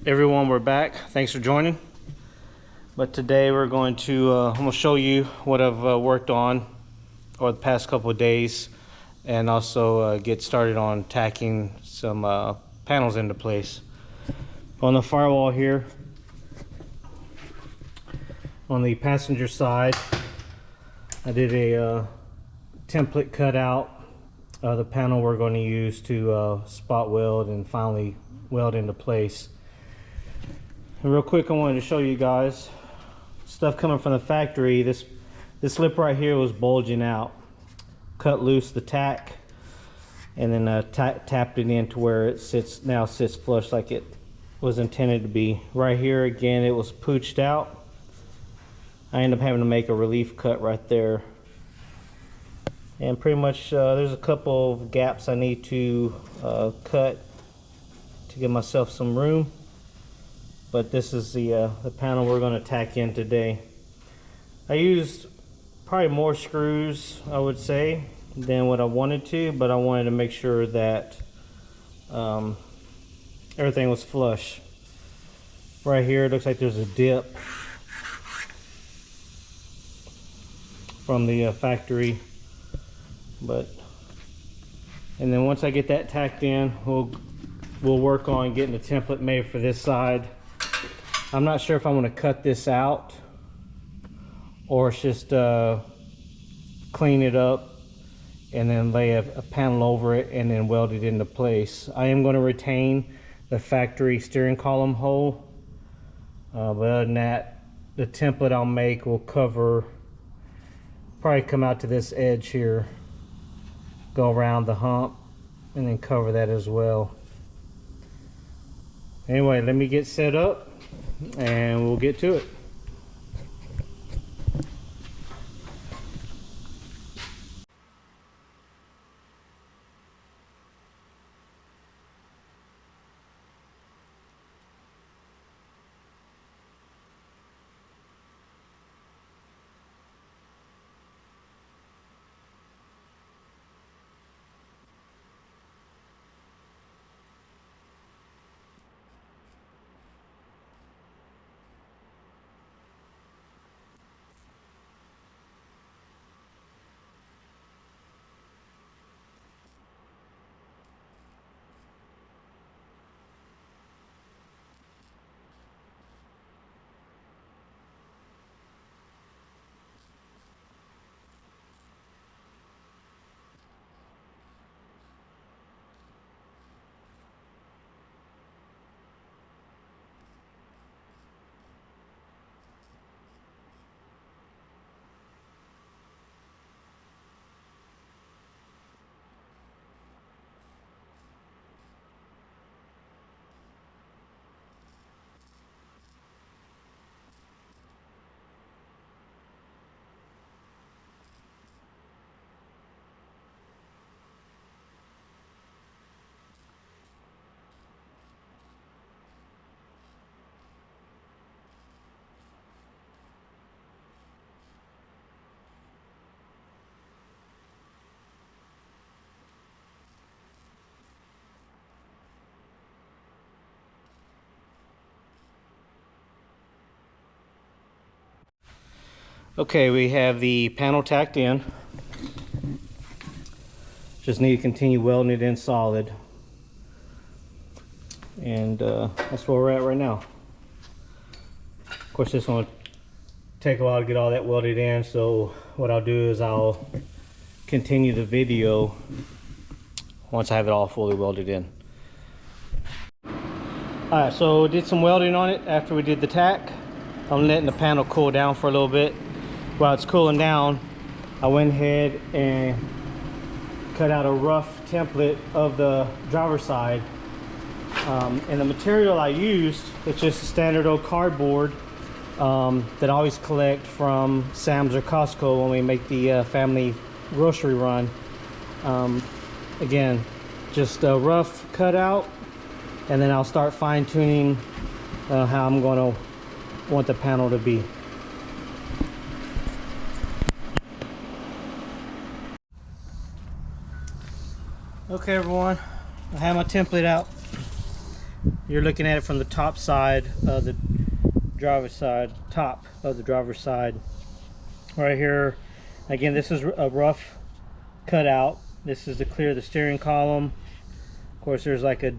Everyone, we're back. Thanks for joining. But today we're going to I'm going to show you what I've worked on over the past couple of days, and also get started on tacking some panels into place. On the firewall here, on the passenger side, I did a template cutout of the panel we're going to use to spot weld and finally weld into place. And real quick, I wanted to show you guys stuff coming from the factory. This lip right here was bulging out. Cut loose the tack and then tapped it in to where it now sits flush like it was intended to be. Right here again, it was pooched out. I ended up having to make a relief cut right there. And pretty much there's a couple of gaps I need to cut to give myself some room. But this is the panel we're going to tack in today. I used probably more screws, I would say, than what I wanted to, but I wanted to make sure that everything was flush. Right here, it looks like there's a dip from the factory, and then once I get that tacked in, we'll work on getting the template made for this side. I'm not sure if I want to cut this out or just clean it up and then lay a panel over it and then weld it into place. I am going to retain the factory steering column hole, but other than that, the template I'll make will probably come out to this edge here, go around the hump, and then cover that as well. Anyway, let me get set up and we'll get to it. Okay, we have the panel tacked in. Just need to continue welding it in solid. And that's where we're at right now. Of course, this one will take a while to get all that welded in, so what I'll do is I'll continue the video once I have it all fully welded in. Alright, so did some welding on it after we did the tack. I'm letting the panel cool down for a little bit. While it's cooling down, I went ahead and cut out a rough template of the driver's side. And the material I used, it's just a standard old cardboard that I always collect from Sam's or Costco when we make the family grocery run. Again, just a rough cutout, and then I'll start fine-tuning how I'm going to want the panel to be. Okay everyone, I have my template out. you're looking at it from the top side of the driver's side, top of the driver's side. Right here, again, this is a rough cutout. This is to clear the steering column. Of course, there's like a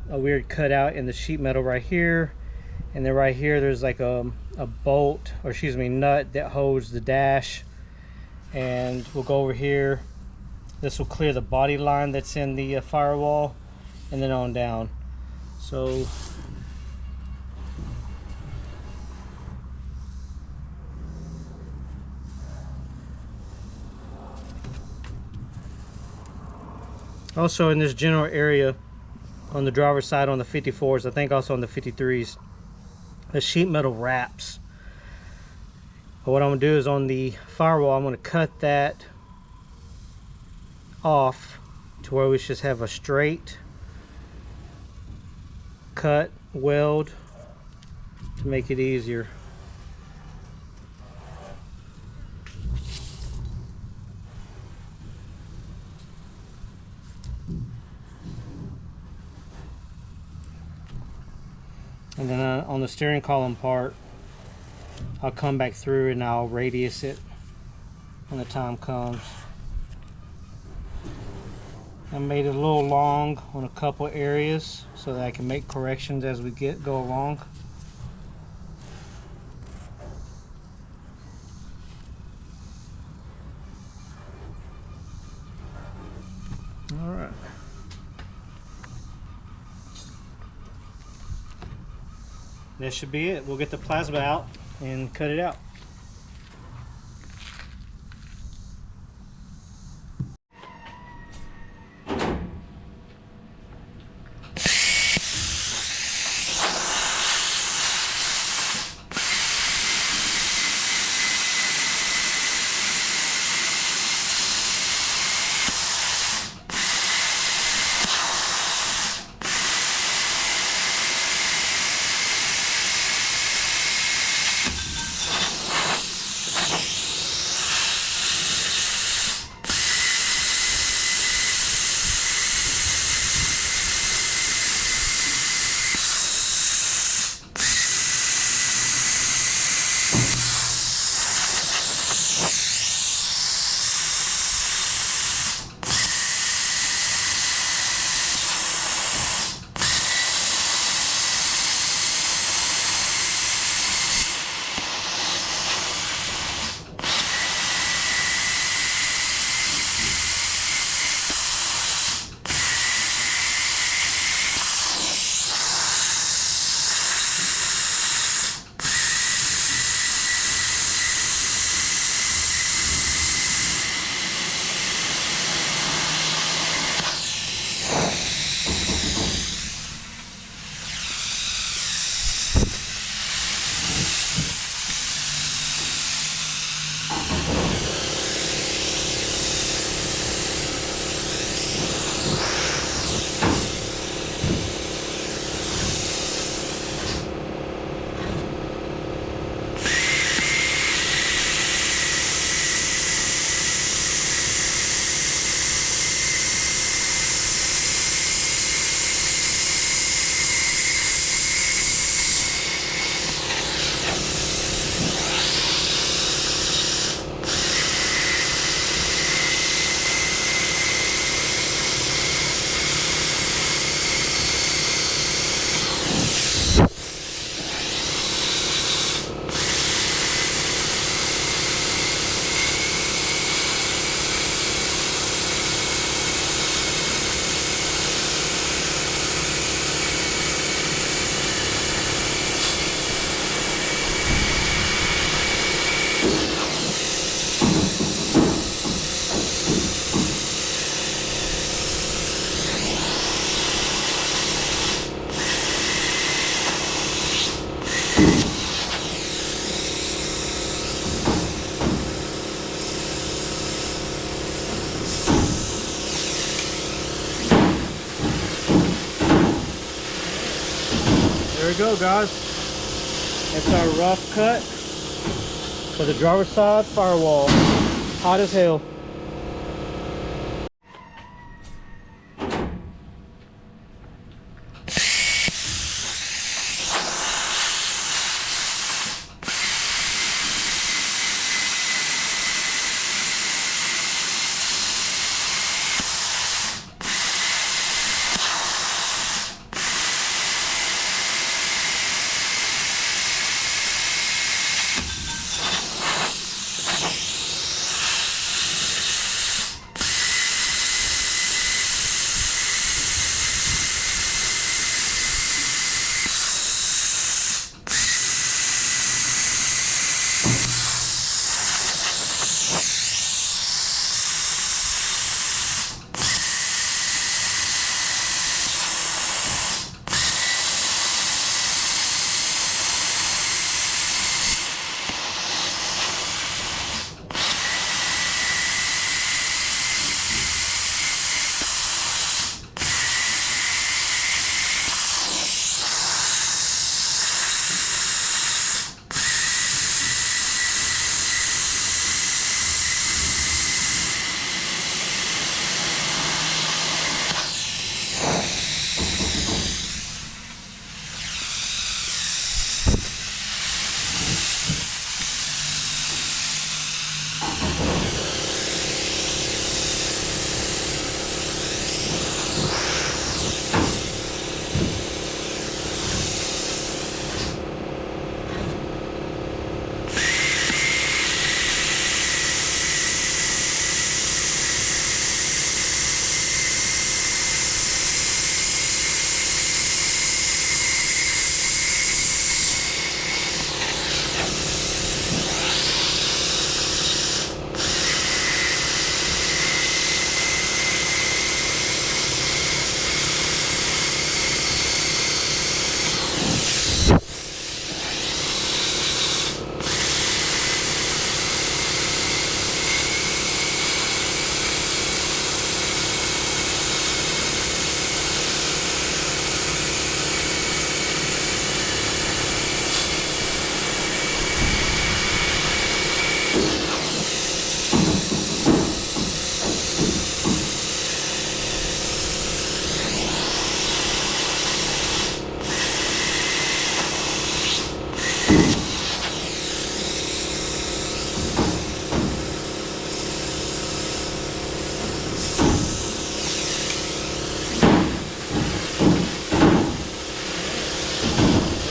weird cutout in the sheet metal right here, and then right here there's like a bolt, or excuse me, nut that holds the dash. And we'll go over here. This will clear the body line that's in the firewall, and then on down. So also in this general area on the driver's side on the 54s, I think also on the 53s, the sheet metal wraps. But what I'm going to do is on the firewall, I'm going to cut that off to where we just have a straight cut weld to make it easier. And then on the steering column part, I'll come back through and I'll radius it when the time comes. I made it a little long on a couple areas so that I can make corrections as we go along. All right. That should be it. We'll get the plasma out and cut it out. There we go, guys. That's our rough cut for the driver's side firewall. Hot as hell.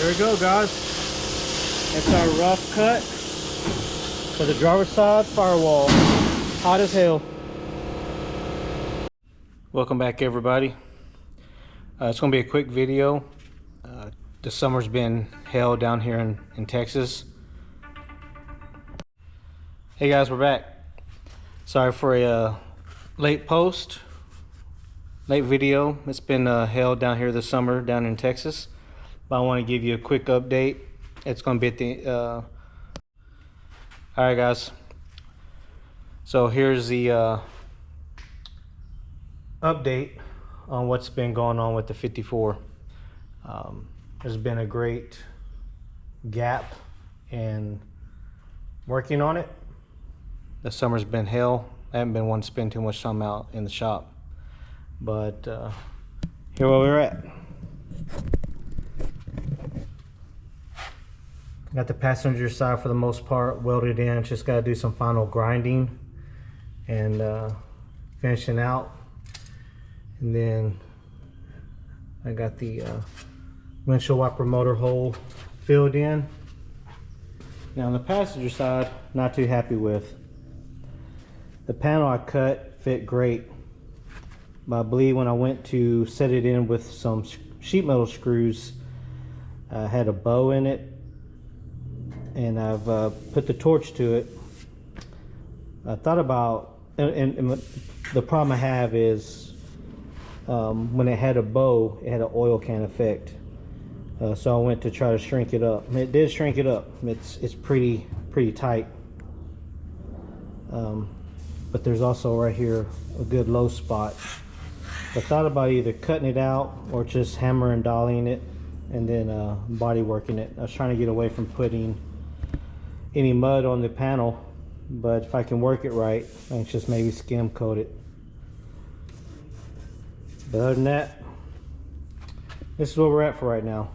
There we go, guys. That's our rough cut for the driver's side firewall. Hot as hell. Welcome back, everybody. It's going to be a quick video. The summer's been hell down here in Texas. Hey guys, we're back. Sorry for a late video. It's been hell down here this summer down in Texas. But I want to give you a quick update. It's going to be at the all right, guys, so here's the update on what's been going on with the 54. There's been a great gap in working on it. The summer's been hell. I haven't been one to spend too much time out in the shop, but here where we're at. Got the passenger side for the most part welded in. Just got to do some final grinding and finishing out. And then I got the windshield wiper motor hole filled in. Now on the passenger side, not too happy with. The panel I cut fit great, but I believe when I went to set it in with some sheet metal screws, I had a bow in it, and I've put the torch to it. I thought about, and the problem I have is when it had a bow, it had an oil can effect. So I went to try to shrink it up. It did shrink it up. It's pretty tight. But there's also right here a good low spot. I thought about either cutting it out or just hammer and dollying it and then body working it. I was trying to get away from putting any mud on the panel, but if I can work it right, I can just maybe skim coat it. But other than that, this is where we're at for right now.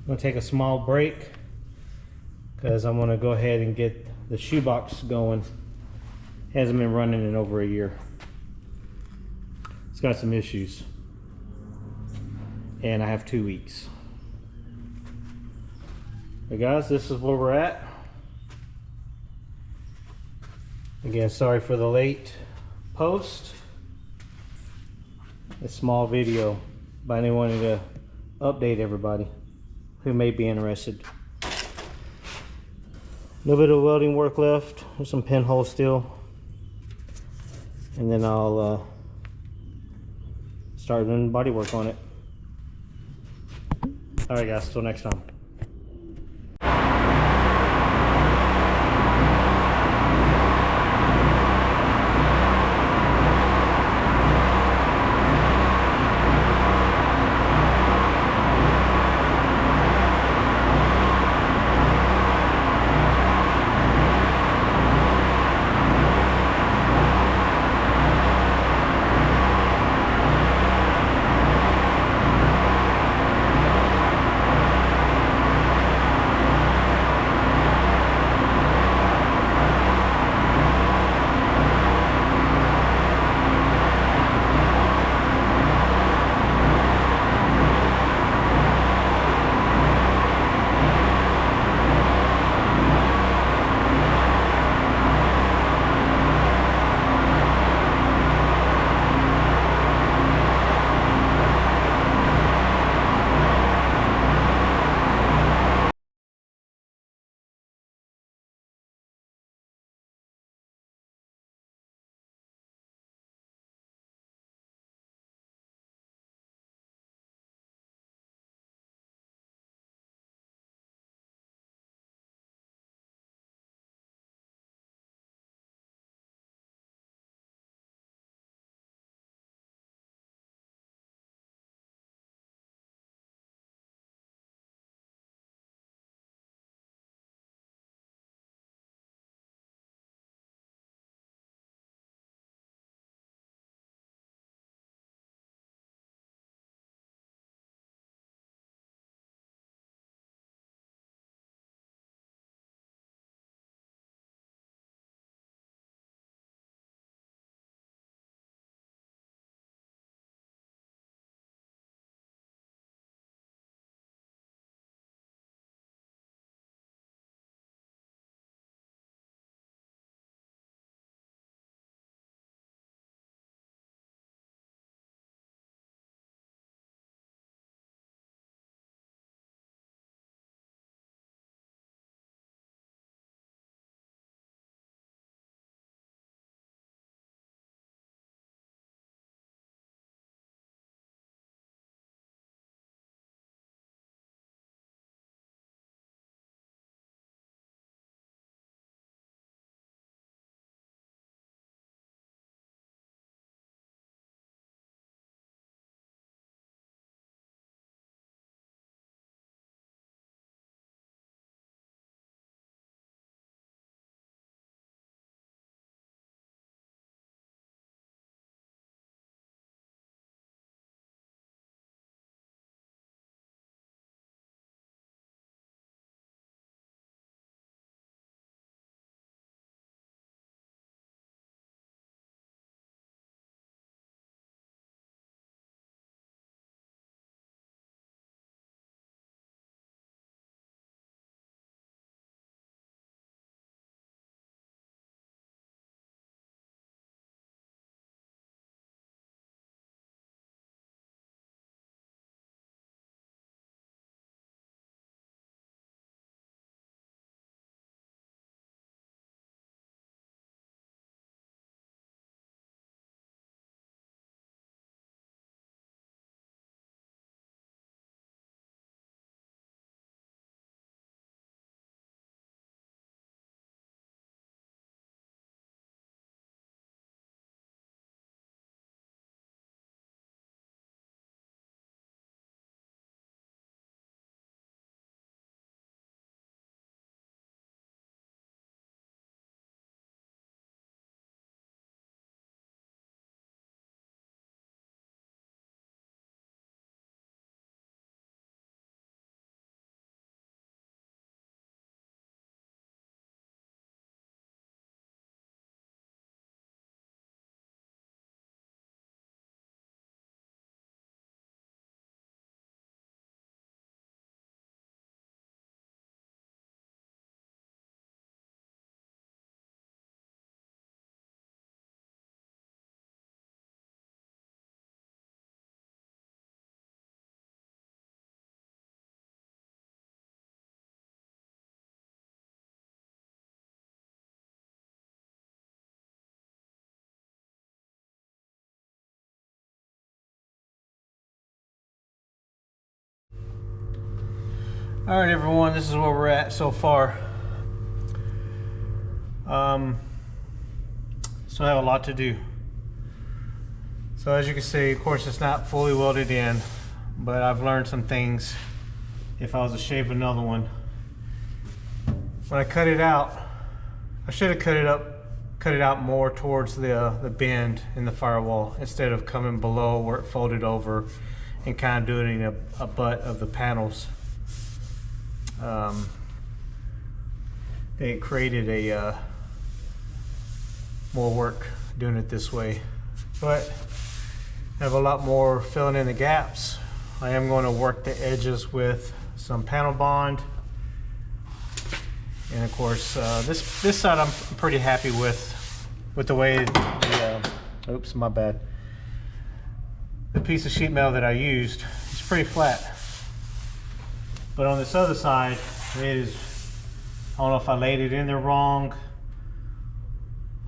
I'm gonna take a small break because I'm gonna go ahead and get the shoebox going. It hasn't been running in over a year. It's got some issues, and I have 2 weeks. Hey guys, this is where we're at. Again, sorry for the late post. A small video, but I didn't want to update everybody who may be interested. A little bit of welding work left. There's some pinholes still, and then I'll start doing body work on it. All right, guys. Till next time. All right, everyone, this is where we're at so far. So I have a lot to do. So as you can see, of course, it's not fully welded in, but I've learned some things. If I was to shave another one, when I cut it out, I should have cut it out more towards the bend in the firewall instead of coming below where it folded over and kind of doing a butt of the panels. It created a more work doing it this way, but I have a lot more filling in the gaps. I am going to work the edges with some panel bond, and of course this side I'm pretty happy with the way the oops, my bad. The piece of sheet metal that I used is pretty flat. But on this other side, it is, I don't know if I laid it in there wrong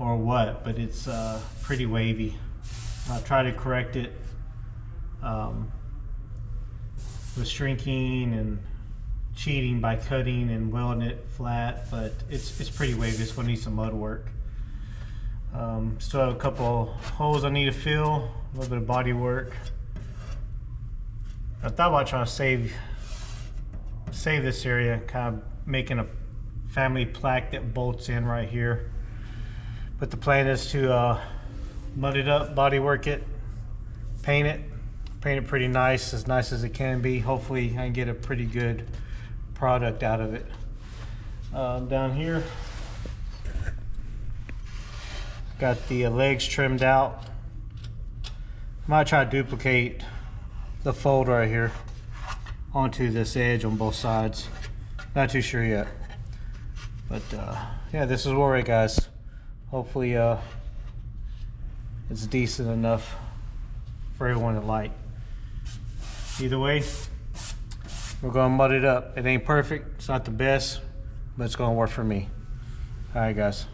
or what, but it's pretty wavy. I'll try to correct it with shrinking and cheating by cutting and welding it flat, but it's pretty wavy. It's gonna need some mud work. Still have a couple holes I need to fill, a little bit of body work. I thought about trying to save this area, kind of making a family plaque that bolts in right here. But the plan is to mud it up, body work it, paint it pretty nice as it can be. Hopefully I can get a pretty good product out of it. Down here, got the legs trimmed out. Might try to duplicate the fold right here onto this edge on both sides. Not too sure yet, but yeah, this is where we're at, guys. Hopefully it's decent enough for everyone to like. Either way, we're gonna mud it up. It ain't perfect, it's not the best, but it's gonna work for me. All right, guys.